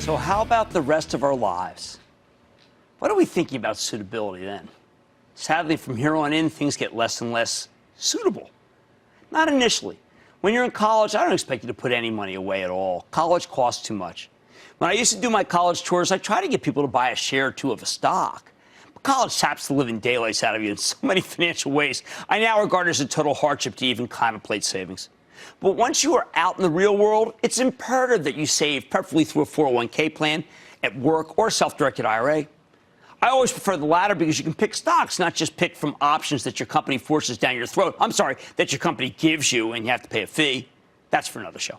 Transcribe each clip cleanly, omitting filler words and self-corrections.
So how about the rest of our lives? What are we thinking about suitability then? Sadly, from here on in, things get less and less suitable. Not initially. When you're in college, I don't expect you to put any money away at all. College costs too much. When I used to do my college tours, I try to get people to buy a share or two of a stock. But college saps the living daylights out of you in so many financial ways. I now regard it as a total hardship to even contemplate savings. But once you are out in the real world, it's imperative that you save, preferably through a 401k plan, at work, or a self-directed IRA. I always prefer the latter because you can pick stocks, not just pick from options that your company forces down your throat. That your company gives you and you have to pay a fee. That's for another show.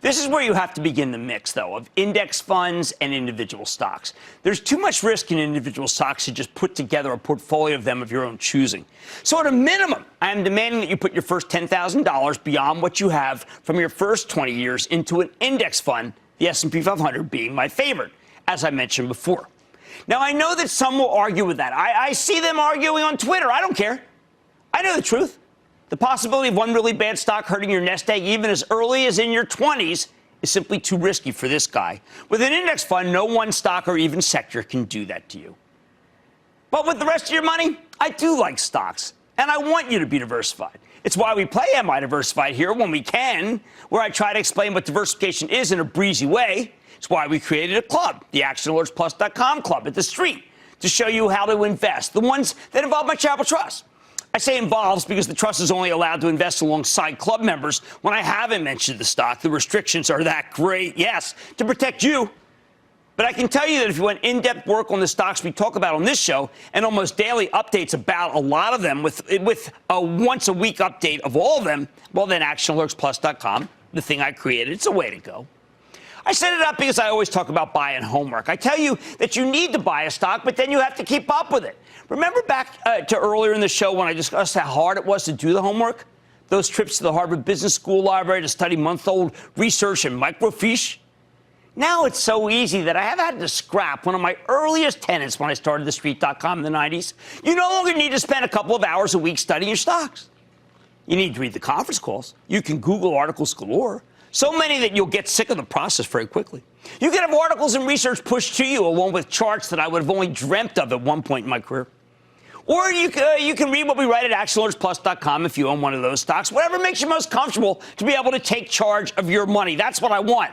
This is where you have to begin the mix, though, of index funds and individual stocks. There's too much risk in individual stocks to just put together a portfolio of them of your own choosing. So at a minimum, I am demanding that you put your first $10,000 beyond what you have from your first 20 years into an index fund, the S&P 500 being my favorite, as I mentioned before. Now, I know that some will argue with that. I see them arguing on Twitter. I don't care. I know the truth. The possibility of one really bad stock hurting your nest egg even as early as in your 20s is simply too risky for this guy. With an index fund, no one stock or even sector can do that to you. But with the rest of your money, I do like stocks, and I want you to be diversified. It's why we play Am I Diversified here when we can, where I try to explain what diversification is in a breezy way. It's why we created a club, the ActionAlertsPlus.com club at the street, to show you how to invest, the ones that involve my charitable trust. I say involves because the trust is only allowed to invest alongside club members when I haven't mentioned the stock. The restrictions are that great, yes, to protect you. But I can tell you that if you want in-depth work on the stocks we talk about on this show and almost daily updates about a lot of them with a once-a-week update of all of them, well, then ActionAlertsPlus.com, the thing I created, it's a way to go. I set it up because I always talk about buying homework. I tell you that you need to buy a stock, but then you have to keep up with it. Remember back to earlier in the show when I discussed how hard it was to do the homework? Those trips to the Harvard Business School library to study month-old research and microfiche? Now it's so easy that I have had to scrap one of my earliest tenets when I started TheStreet.com in the 90s. You no longer need to spend a couple of hours a week studying your stocks. You need to read the conference calls. You can Google articles galore. So many that you'll get sick of the process very quickly. You can have articles and research pushed to you along with charts that I would have only dreamt of at one point in my career. Or you can read what we write at ActionAlertsPlus.com if you own one of those stocks. Whatever makes you most comfortable to be able to take charge of your money. That's what I want.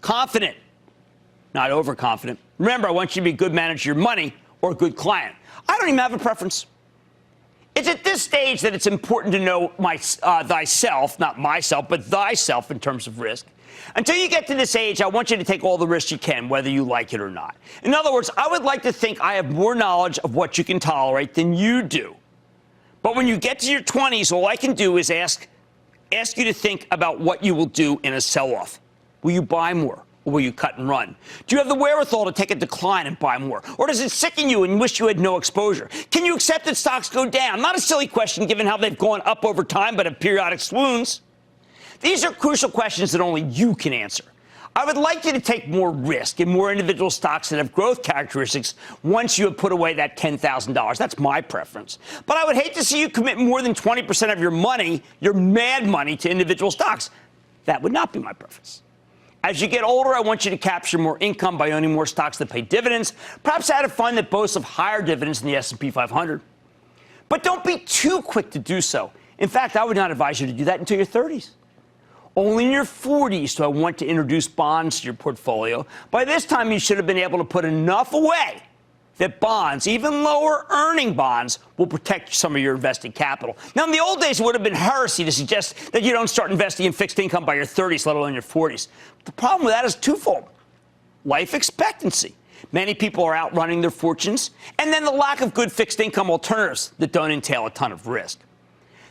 Confident, not overconfident. Remember, I want you to be a good manager of your money or a good client. I don't even have a preference. It's at this stage that it's important to know thyself, not myself, but thyself in terms of risk. Until you get to this age, I want you to take all the risks you can, whether you like it or not. In other words, I would like to think I have more knowledge of what you can tolerate than you do. But when you get to your 20s, all I can do is ask you to think about what you will do in a sell-off. Will you buy more? Or will you cut and run? Do you have the wherewithal to take a decline and buy more? Or does it sicken you and you wish you had no exposure? Can you accept that stocks go down? Not a silly question given how they've gone up over time, but have periodic swoons. These are crucial questions that only you can answer. I would like you to take more risk in more individual stocks that have growth characteristics once you have put away that $10,000. That's my preference. But I would hate to see you commit more than 20% of your money, your mad money, to individual stocks. That would not be my preference. As you get older, I want you to capture more income by owning more stocks that pay dividends, perhaps add a fund that boasts of higher dividends than the S&P 500. But don't be too quick to do so. In fact, I would not advise you to do that until your 30s. Only in your 40s do I want to introduce bonds to your portfolio. By this time, you should have been able to put enough away that bonds, even lower earning bonds, will protect some of your invested capital. Now, in the old days, it would have been heresy to suggest that you don't start investing in fixed income by your 30s, let alone your 40s. The problem with that is twofold. Life expectancy. Many people are outrunning their fortunes, and then the lack of good fixed income alternatives that don't entail a ton of risk.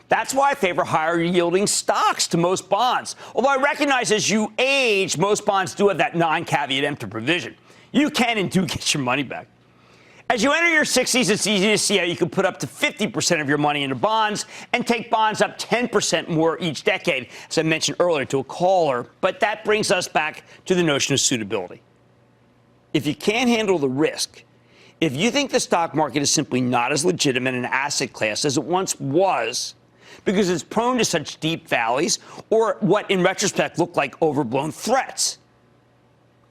That's why I favor higher yielding stocks to most bonds. Although I recognize as you age, most bonds do have that non-caveat emptor provision. You can and do get your money back. As you enter your 60s, it's easy to see how you can put up to 50% of your money into bonds and take bonds up 10% more each decade, as I mentioned earlier to a caller. But that brings us back to the notion of suitability. If you can't handle the risk, if you think the stock market is simply not as legitimate an asset class as it once was, because it's prone to such deep valleys or what in retrospect look like overblown threats,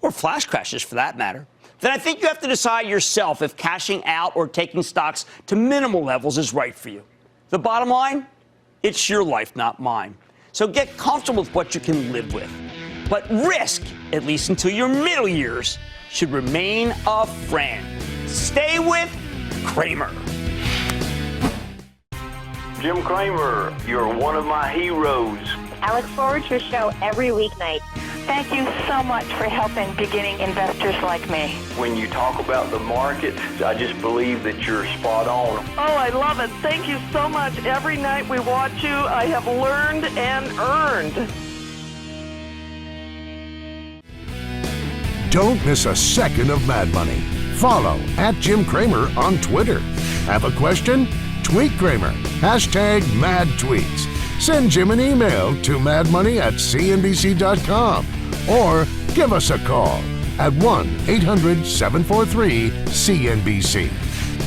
or flash crashes for that matter, then I think you have to decide yourself if cashing out or taking stocks to minimal levels is right for you. The bottom line? It's your life, not mine. So get comfortable with what you can live with. But risk, at least until your middle years, should remain a friend. Stay with Cramer. Jim Cramer, you're one of my heroes. I look forward to your show every weeknight. Thank you so much for helping beginning investors like me. When you talk about the market, I just believe that you're spot on. Oh, I love it. Thank you so much. Every night we watch you, I have learned and earned. Don't miss a second of Mad Money. Follow @Jim Cramer on Twitter. Have a question? Tweet Cramer. #MadTweets. Send Jim an email to madmoney@cnbc.com or give us a call at 1-800-743-CNBC.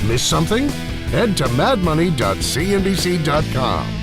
Miss something? Head to madmoney.cnbc.com.